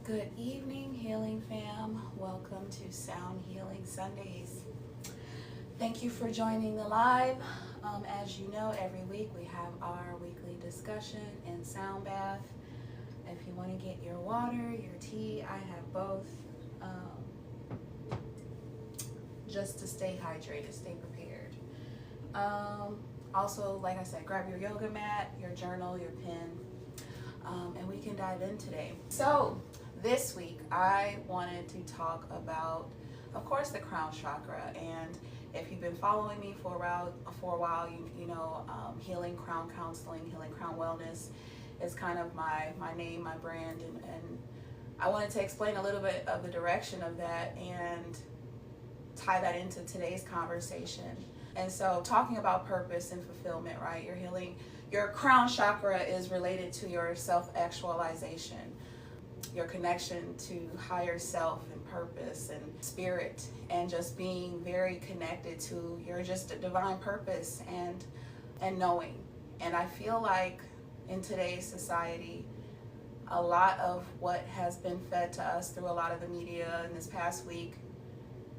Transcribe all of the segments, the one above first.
Good evening, Healing Fam. Welcome to Sound Healing Sundays. Thank you for joining the live. As you know, every week we have our weekly discussion and sound bath. If you want to get your water, your tea, I have both. Just to stay hydrated, stay prepared. Also, like I said, grab your yoga mat, your journal, your pen, and we can dive in today. So, this week I wanted to talk about, of course, the Crown Chakra. And if you've been following me for a while, you know, Healing Crown Counseling, Healing Crown Wellness is kind of my name, my brand, and I wanted to explain a little bit of the direction of that and tie that into today's conversation. And so, talking about purpose and fulfillment, right? You're healing. Your crown chakra is related to your self-actualization, your connection to higher self and purpose and spirit, and just being very connected to your just divine purpose and knowing. And I feel like in today's society, a lot of what has been fed to us through a lot of the media in this past week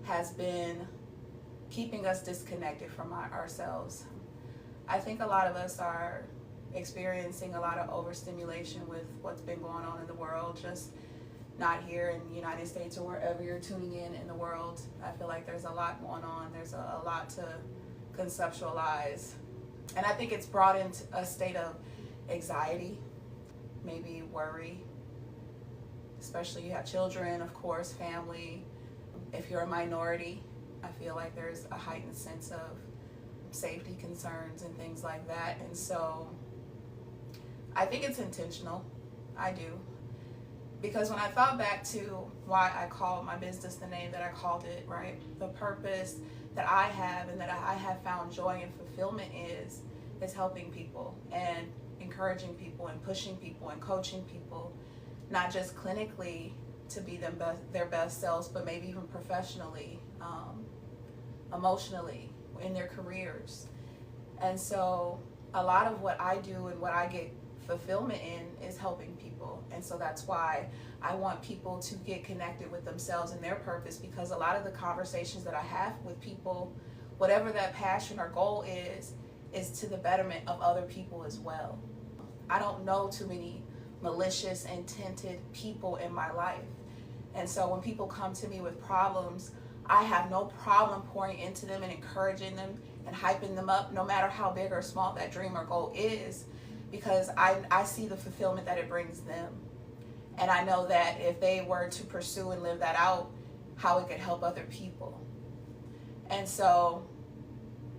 has been keeping us disconnected from ourselves. I think a lot of us are experiencing a lot of overstimulation with what's been going on in the world, just not here in the United States or wherever you're tuning in the world. I feel like there's a lot going on. There's a lot to conceptualize. And I think it's brought into a state of anxiety, maybe worry, especially you have children, of course, family. If you're a minority, I feel like there's a heightened sense of safety concerns and things like that. And so I think it's intentional. I do. Because when I thought back to why I called my business the name that I called it, right? The purpose that I have and that I have found joy and fulfillment is helping people and encouraging people and pushing people and coaching people, not just clinically to be their best selves, but maybe even professionally, emotionally, in their careers. And so a lot of what I do and what I get fulfillment in is helping people. And so that's why I want people to get connected with themselves and their purpose, because a lot of the conversations that I have with people, whatever that passion or goal is to the betterment of other people as well. I don't know too many malicious, intended people in my life. And so when people come to me with problems, I have no problem pouring into them and encouraging them and hyping them up, no matter how big or small that dream or goal is, because I see the fulfillment that it brings them. And I know that if they were to pursue and live that out, how it could help other people. And so,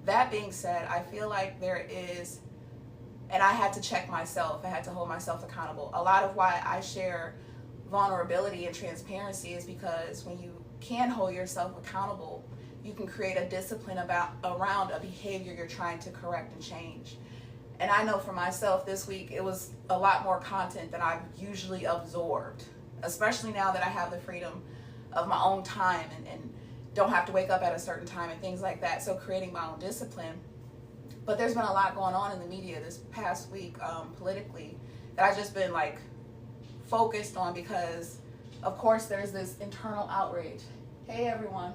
that being said, I feel like there is, and I had to check myself, I had to hold myself accountable. A lot of why I share vulnerability and transparency is because when you can hold yourself accountable, you can create a discipline around a behavior you're trying to correct and change. And I know for myself this week, it was a lot more content than I've usually absorbed, especially now that I have the freedom of my own time and don't have to wake up at a certain time and things like that. So creating my own discipline. But there's been a lot going on in the media this past week, politically, that I've just been like focused on, because of course there's this internal outrage. Hey everyone.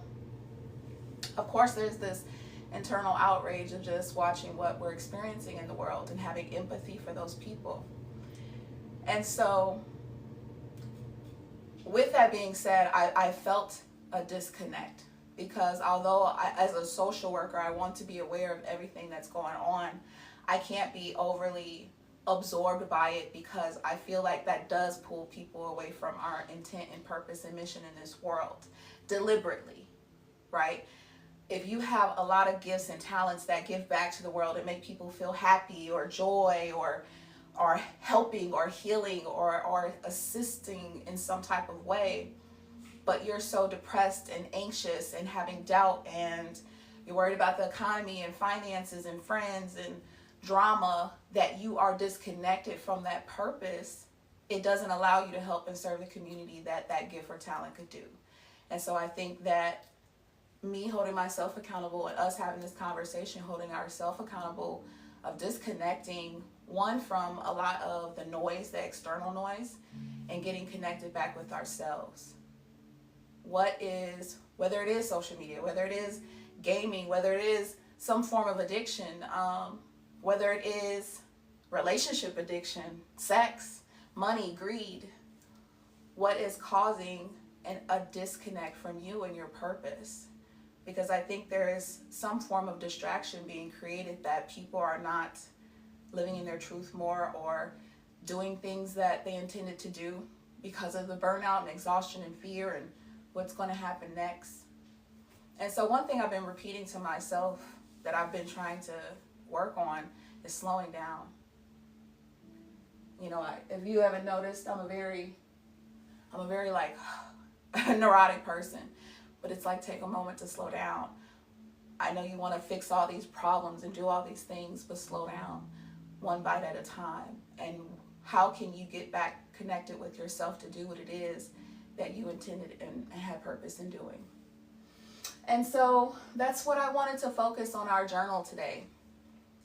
Of course there's this internal outrage of just watching what we're experiencing in the world and having empathy for those people. And so with that being said, I felt a disconnect, because although as a social worker, I want to be aware of everything that's going on, I can't be overly absorbed by it, because I feel like that does pull people away from our intent and purpose and mission in this world deliberately, right? If you have a lot of gifts and talents that give back to the world and make people feel happy or joy or helping or healing or assisting in some type of way, but you're so depressed and anxious and having doubt and you're worried about the economy and finances and friends and drama, that you are disconnected from that purpose, it doesn't allow you to help and serve the community that gift or talent could do. And so I think that me holding myself accountable and us having this conversation, holding ourselves accountable of disconnecting One, from a lot of the noise, the external noise, and getting connected back with ourselves. Whether it is social media, whether it is gaming, whether it is some form of addiction, whether it is relationship addiction, sex, money, greed, what is causing a disconnect from you and your purpose? Because I think there is some form of distraction being created that people are not living in their truth more, or doing things that they intended to do because of the burnout and exhaustion and fear and what's going to happen next. And so one thing I've been repeating to myself that I've been trying to work on is slowing down. You know, if you haven't noticed, I'm a very like neurotic person, but it's like, take a moment to slow down. I know you want to fix all these problems and do all these things, but slow down one bite at a time. And how can you get back connected with yourself to do what it is that you intended and had purpose in doing? And so that's what I wanted to focus on our journal today,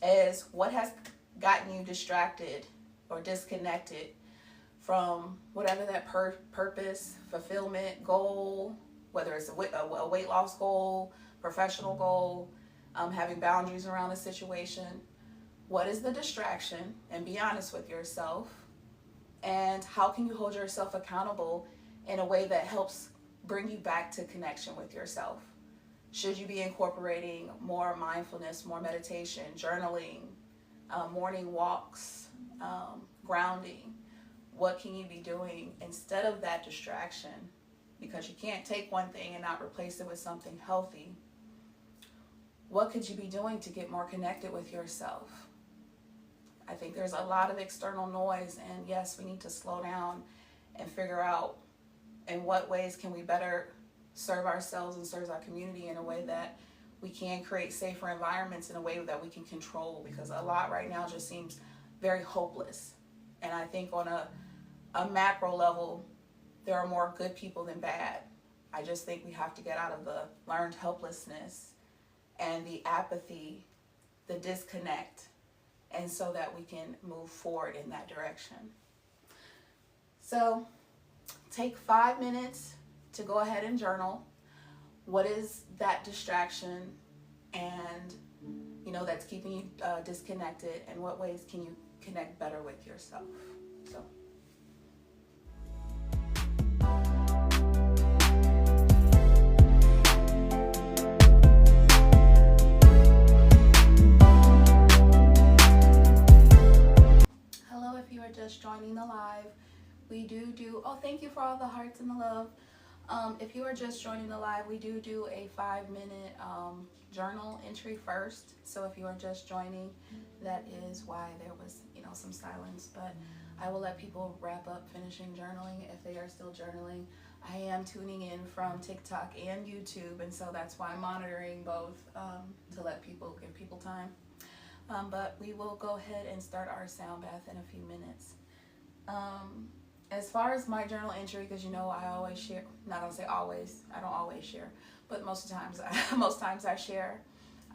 is what has gotten you distracted or disconnected from whatever that purpose, fulfillment, goal, whether it's a weight loss goal, professional goal, having boundaries around a situation. What is the distraction? And be honest with yourself. And how can you hold yourself accountable in a way that helps bring you back to connection with yourself? Should you be incorporating more mindfulness, more meditation, journaling, morning walks, grounding? What can you be doing instead of that distraction? Because you can't take one thing and not replace it with something healthy. What could you be doing to get more connected with yourself? I think there's a lot of external noise, and yes, we need to slow down and figure out in what ways can we better serve ourselves and serve our community in a way that we can create safer environments in a way that we can control, because a lot right now just seems very hopeless. And I think on a macro level, there are more good people than bad. I just think we have to get out of the learned helplessness and the apathy, the disconnect, and so that we can move forward in that direction. So take 5 minutes to go ahead and journal. What is that distraction and, that's keeping you disconnected, and what ways can you connect better with yourself? So. Hello, if you are just joining the live, we do, thank you for all the hearts and the love. If you are just joining the live, we do a 5-minute journal entry first. So if you are just joining, that is why there was, some silence. But I will let people wrap up finishing journaling if they are still journaling. I am tuning in from TikTok and YouTube, and so that's why I'm monitoring both to give people time. But we will go ahead and start our sound bath in a few minutes. As far as my journal entry, because I always share, not gonna say always, I don't always share, but most times I share.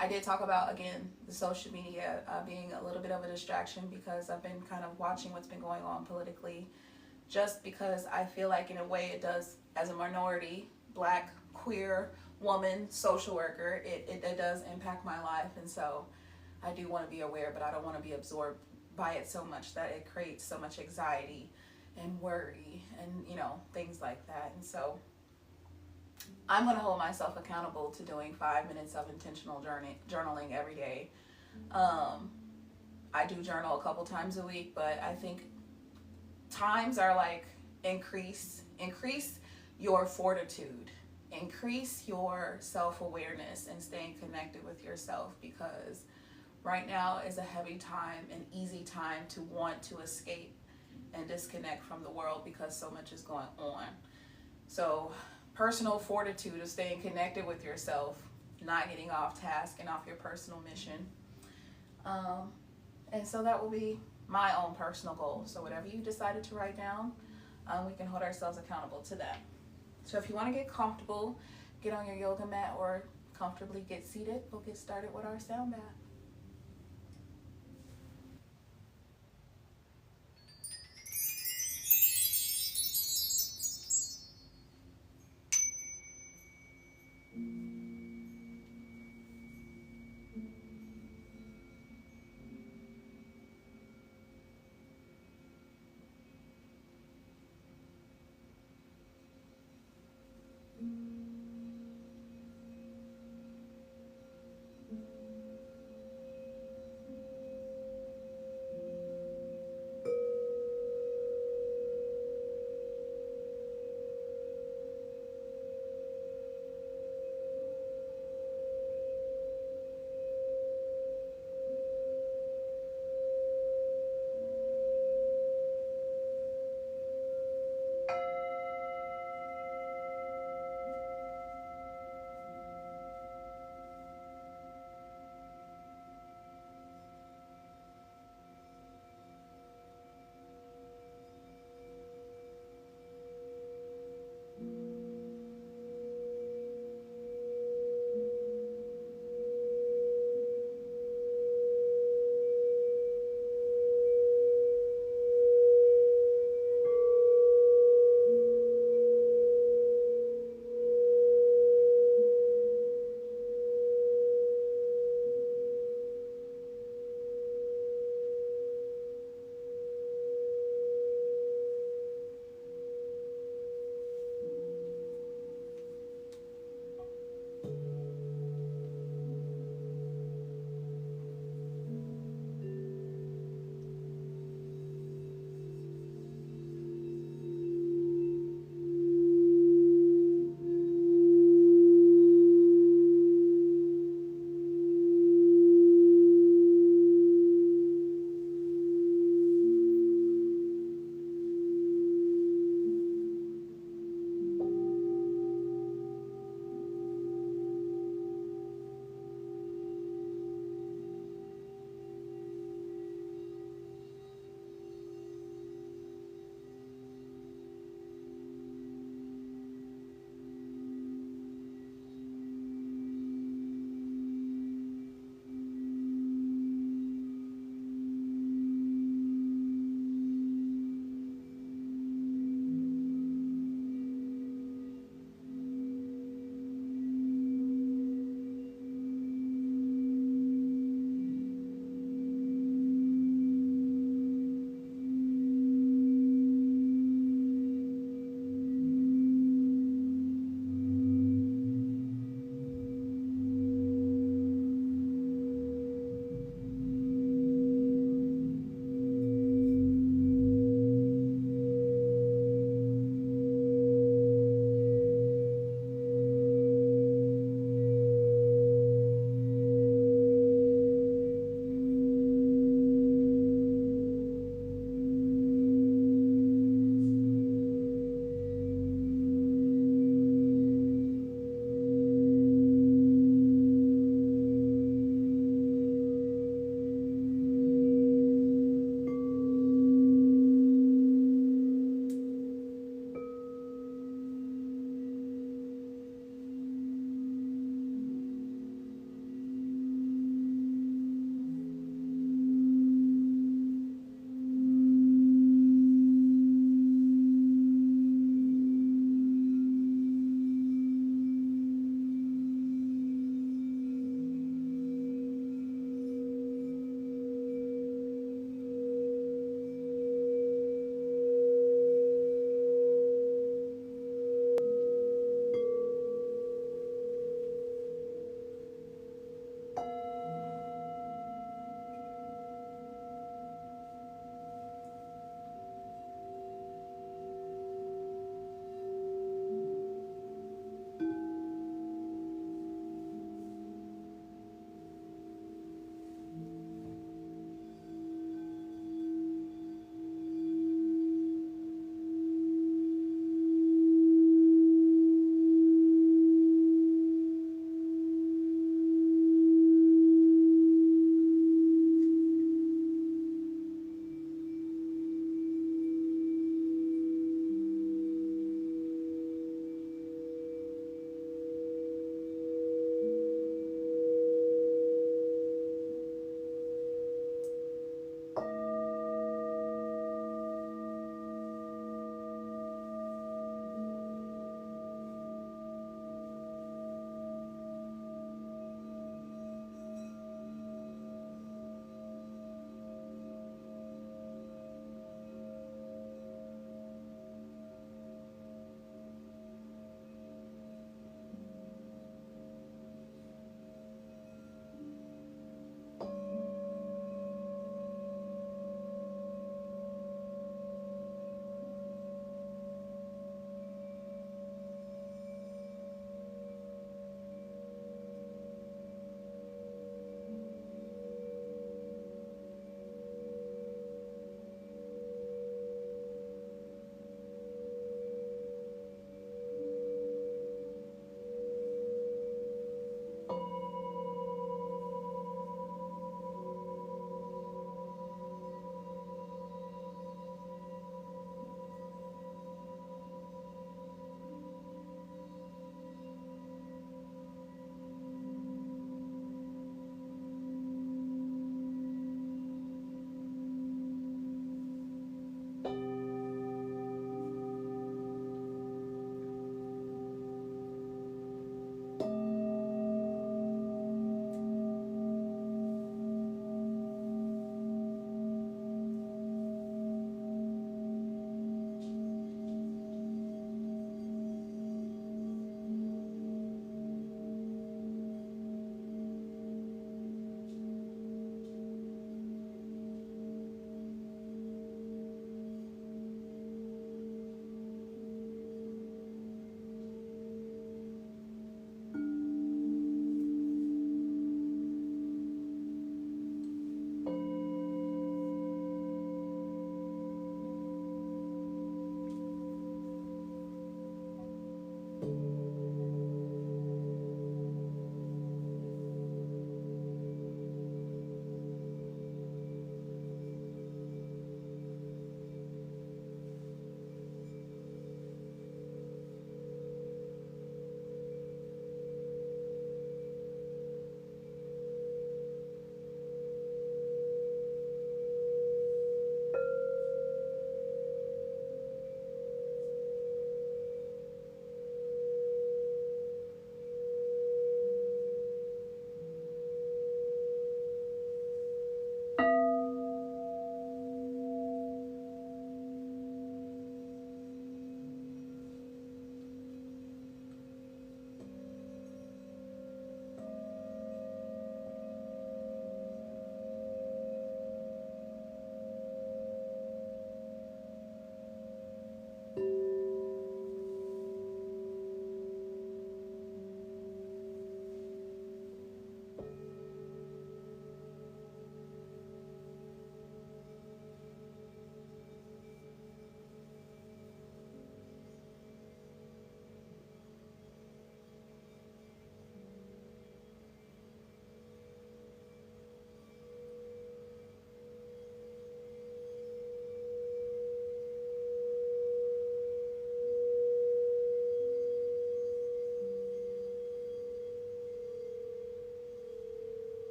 I did talk about, again, the social media being a little bit of a distraction, because I've been kind of watching what's been going on politically, just because I feel like in a way it does, as a minority, Black, queer, woman, social worker, it does impact my life. And so I do want to be aware, but I don't want to be absorbed by it so much that it creates so much anxiety and worry and things like that. And so I'm going to hold myself accountable to doing 5 minutes of intentional journaling every day. I do journal a couple times a week, but I think times are like increase your fortitude, increase your self-awareness, and staying connected with yourself, because right now is a heavy time, an easy time to want to escape and disconnect from the world because so much is going on. So personal fortitude of staying connected with yourself, not getting off task and off your personal mission. And so that will be my own personal goal. So whatever you decided to write down, we can hold ourselves accountable to that. So if you want to get comfortable, get on your yoga mat or comfortably get seated. We'll get started with our sound bath.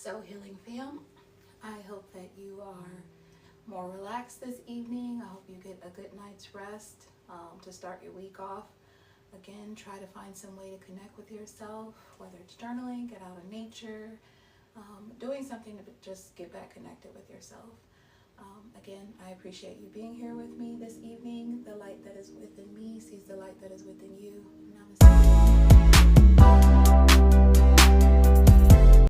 So healing fam, I hope that you are more relaxed this evening. I hope you get a good night's rest to start your week off. Again, try to find some way to connect with yourself, whether it's journaling, get out in nature, doing something to just get back connected with yourself. Again, I appreciate you being here with me this evening. The light that is within me sees the light that is within